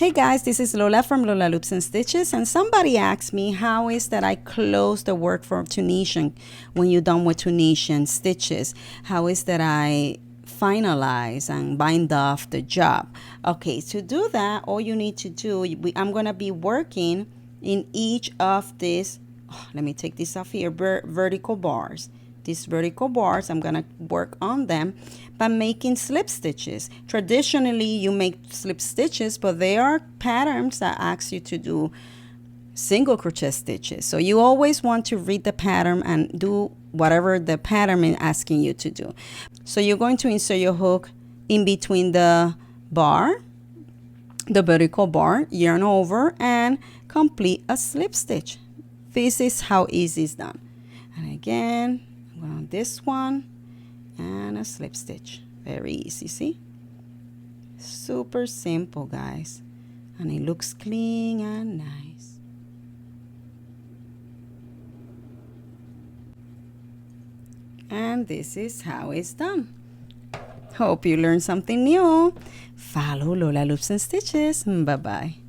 Hey guys, this is Lola from Lola Loops and Stitches, and somebody asked me how is that I close the work for Tunisian when you're done with Tunisian stitches. How is that I finalize and bind off the job? Okay, to do that, all you need to do, I'm going to be working in each of these, let me take this off here, vertical bars. These vertical bars, I'm going to work on them by making slip stitches. Traditionally, you make slip stitches, but there are patterns that ask you to do single crochet stitches. So you always want to read the pattern and do whatever the pattern is asking you to do. So you're going to insert your hook in between the bar, the vertical bar, yarn over, and complete a slip stitch. This is how easy it's done. And again, on this one and a slip stitch. Very easy, see? Super simple, guys, and it looks clean and nice. And this is how it's done. Hope you learned something new. Follow Lola Loops and Stitches. Bye bye.